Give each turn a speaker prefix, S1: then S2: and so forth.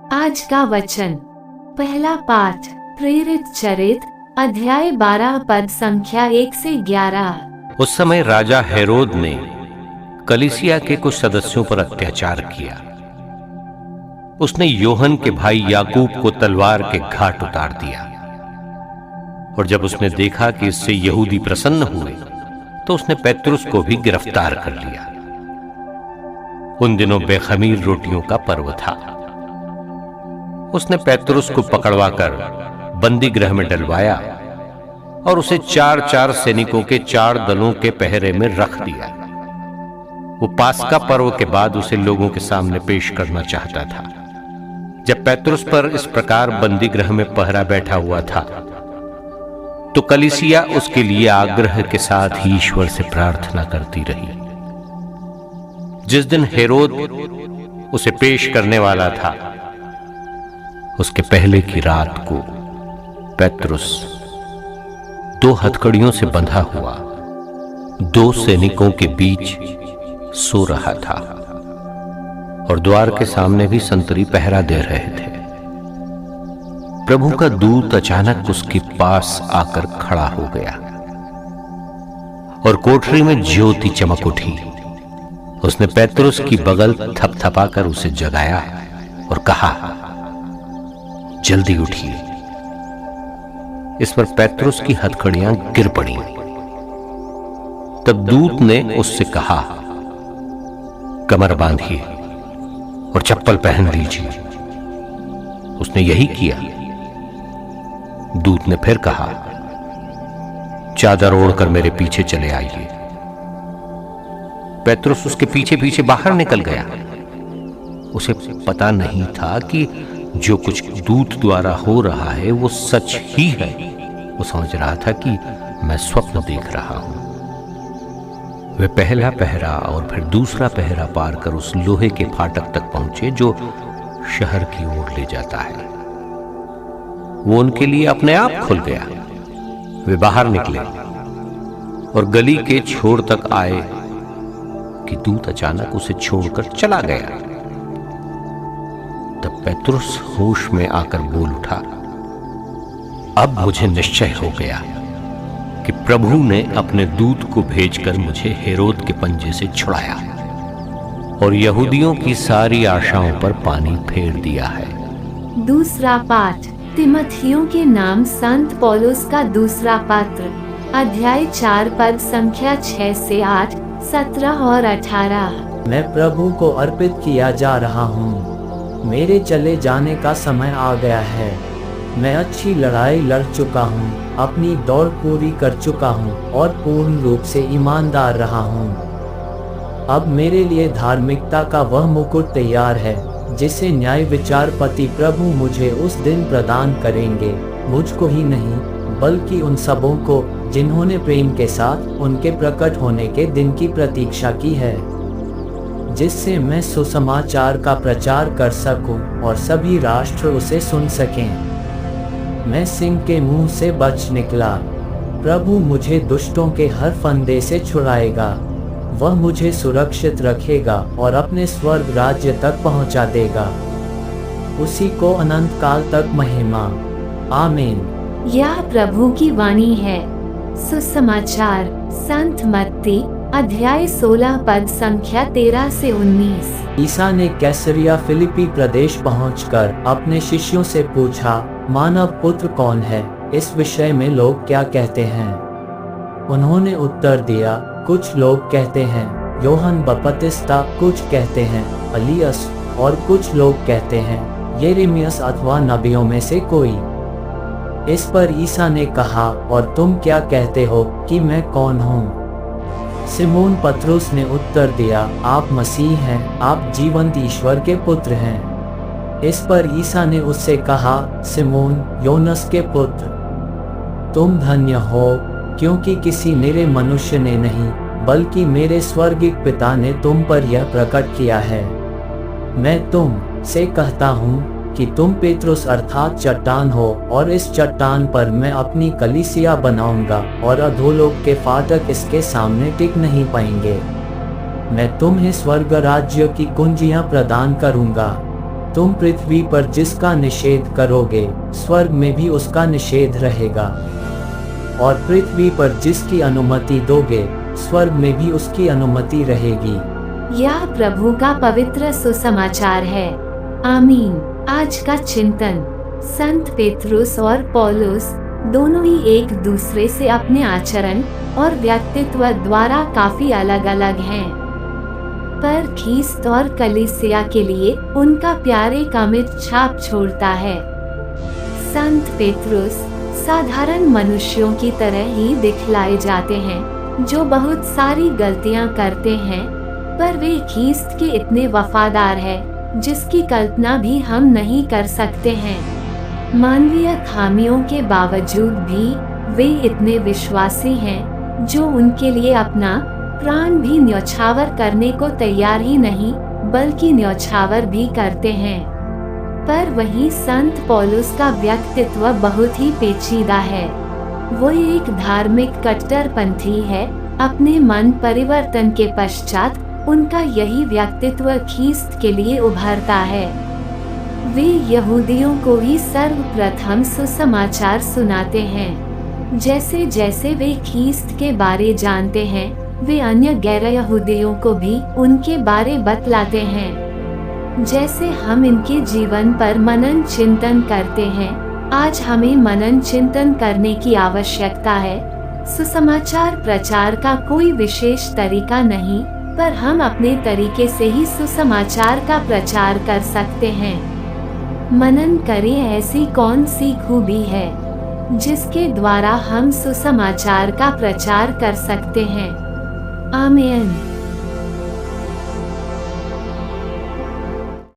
S1: आज का वचन, पहला पाठ प्रेरित चरित अध्याय 12 पद संख्या 1 से 11।
S2: उस समय राजा हेरोद ने कलीसिया के कुछ सदस्यों पर अत्याचार किया। उसने योहन के भाई याकूब को तलवार के घाट उतार दिया, और जब उसने देखा कि इससे यहूदी प्रसन्न हुए तो उसने पेत्रुस को भी गिरफ्तार कर लिया। उन दिनों बेखमीर रोटियों का पर्व था। उसने पेत्रुस को पकड़वाकर बंदी गृह में डलवाया और उसे 4-4 सैनिकों के 4 दलों के पहरे में रख दिया। वो पास्का पर्व के बाद उसे लोगों के सामने पेश करना चाहता था। जब पेत्रुस पर इस प्रकार बंदी गृह में पहरा बैठा हुआ था तो कलीसिया उसके लिए आग्रह के साथ ही ईश्वर से प्रार्थना करती रही। जिस दिन हेरोद उसे पेश करने वाला था, उसके पहले की रात को पेत्रुस 2 हथकड़ियों से बंधा हुआ 2 सैनिकों के बीच सो रहा था, और द्वार के सामने भी संतरी पहरा दे रहे थे। प्रभु का दूत अचानक उसके पास आकर खड़ा हो गया और कोठरी में ज्योति चमक उठी। उसने पेत्रुस की बगल थपथपाकर उसे जगाया और कहा, जल्दी उठिए। इस पर पेत्रुस की हथकड़ियां गिर पड़ी। तब दूत ने उससे कहा, कमर बांधिए और चप्पल पहन लीजिए। उसने यही किया। दूत ने फिर कहा, चादर ओढ़कर मेरे पीछे चले आइए। पेत्रुस उसके पीछे पीछे बाहर निकल गया। उसे पता नहीं था कि जो कुछ दूत द्वारा हो रहा है वो सच ही है। वो समझ रहा था कि मैं स्वप्न देख रहा हूं। वे पहला पहरा और फिर दूसरा पहरा पार कर उस लोहे के फाटक तक पहुंचे जो शहर की ओर ले जाता है। वो उनके लिए अपने आप खुल गया। वे बाहर निकले और गली के छोर तक आए कि दूत अचानक उसे छोड़कर चला गया। तब पेत्रुस होश में आकर बोल उठा, अब मुझे निश्चय हो गया कि प्रभु ने अपने दूत को भेजकर मुझे हेरोद के पंजे से छुड़ाया और यहूदियों की सारी आशाओं पर पानी फेर दिया है।
S1: दूसरा पाठ तिमोथियों के नाम संत पौलुस का दूसरा पत्र अध्याय 4 पद संख्या 6 से 8, 17 और 18।
S3: मैं प्रभु को अर्पित किया जा रहा हूँ। मेरे चले जाने का समय आ गया है। मैं अच्छी लड़ाई लड़ चुका हूँ, अपनी दौड़ पूरी कर चुका हूँ और पूर्ण रूप से ईमानदार रहा हूँ। अब मेरे लिए धार्मिकता का वह मुकुट तैयार है जिसे न्याय विचारपति प्रभु मुझे उस दिन प्रदान करेंगे। मुझको ही नहीं बल्कि उन सबों को जिन्होंने प्रेम के साथ उनके प्रकट होने के दिन की प्रतीक्षा की है, जिससे मैं सुसमाचार का प्रचार कर सकूं और सभी राष्ट्र उसे सुन सकें। मैं सिंह के मुंह से बच निकला। प्रभु मुझे दुष्टों के हर फंदे से छुड़ाएगा। वह मुझे सुरक्षित रखेगा और अपने स्वर्ग राज्य तक पहुंचा देगा। उसी को अनंत काल तक महिमा। आमीन।
S1: यह प्रभु की वाणी है। सुसमाचार संत मत्ती अध्याय 16 पद संख्या 13 से 19।
S3: ईसा ने कैसरिया फिलिपी प्रदेश पहुंचकर अपने शिष्यों से पूछा, मानव पुत्र कौन है? इस विषय में लोग क्या कहते हैं? उन्होंने उत्तर दिया, कुछ लोग कहते हैं योहन बपतिस्ता, कुछ कहते हैं अलियस और कुछ लोग कहते हैं यिर्मयाह अथवा नबियों में से कोई। इस पर ईसा ने कहा, और तुम क्या कहते हो कि मैं कौन हूँ? सिमोन पतरुस ने उत्तर दिया, आप मसीह हैं, आप जीवंत ईश्वर के पुत्र हैं। इस पर ईसा ने उससे कहा, सिमोन योनस के पुत्र, तुम धन्य हो, क्योंकि किसी निरे मनुष्य ने नहीं बल्कि मेरे स्वर्गिक पिता ने तुम पर यह प्रकट किया है। मैं तुम से कहता हूँ कि तुम पेत्रुस अर्थात चट्टान हो, और इस चट्टान पर मैं अपनी कलीसिया बनाऊंगा और अधोलोक के फाटक इसके सामने टिक नहीं पाएंगे। मैं तुम्हें स्वर्ग राज्य की कुंजियां प्रदान करूंगा। तुम पृथ्वी पर जिसका निषेध करोगे, स्वर्ग में भी उसका निषेध रहेगा, और पृथ्वी पर जिसकी अनुमति दोगे, स्वर्ग में भी उसकी अनुमति रहेगी।
S1: यह प्रभु का पवित्र सुसमाचार है। आमीन। आज का चिंतन। संत पेत्रुस और पौलुस दोनों ही एक दूसरे से अपने आचरण और व्यक्तित्व द्वारा काफी अलग अलग हैं, पर ख्रीस्त और कलीसिया के लिए उनका प्यार एक अमिट छाप छोड़ता है। संत पेत्रुस साधारण मनुष्यों की तरह ही दिखलाए जाते हैं, जो बहुत सारी गलतियां करते हैं, पर वे ख्रीस्त के इतने वफादार हैं जिसकी कल्पना भी हम नहीं कर सकते हैं। मानवीय खामियों के बावजूद भी वे इतने विश्वासी हैं, जो उनके लिए अपना प्राण भी न्यौछावर करने को तैयार ही नहीं बल्कि न्यौछावर भी करते हैं। पर वहीं संत पौलुस का व्यक्तित्व बहुत ही पेचीदा है। वो एक धार्मिक कट्टरपंथी है। अपने मन परिवर्तन के पश्चात उनका यही व्यक्तित्व ख्रीस्त के लिए उभरता है। वे यहूदियों को ही सर्वप्रथम सुसमाचार सुनाते हैं। जैसे जैसे वे ख्रीस्त के बारे जानते हैं, वे अन्य गैर यहूदियों को भी उनके बारे बतलाते हैं। जैसे हम इनके जीवन पर मनन चिंतन करते हैं, आज हमें मनन चिंतन करने की आवश्यकता है। सुसमाचार प्रचार का कोई विशेष तरीका नहीं, पर हम अपने तरीके से ही सुसमाचार का प्रचार कर सकते हैं। मनन करें ऐसी कौन सी खूबी है जिसके द्वारा हम सुसमाचार का प्रचार कर सकते हैं। आमीन।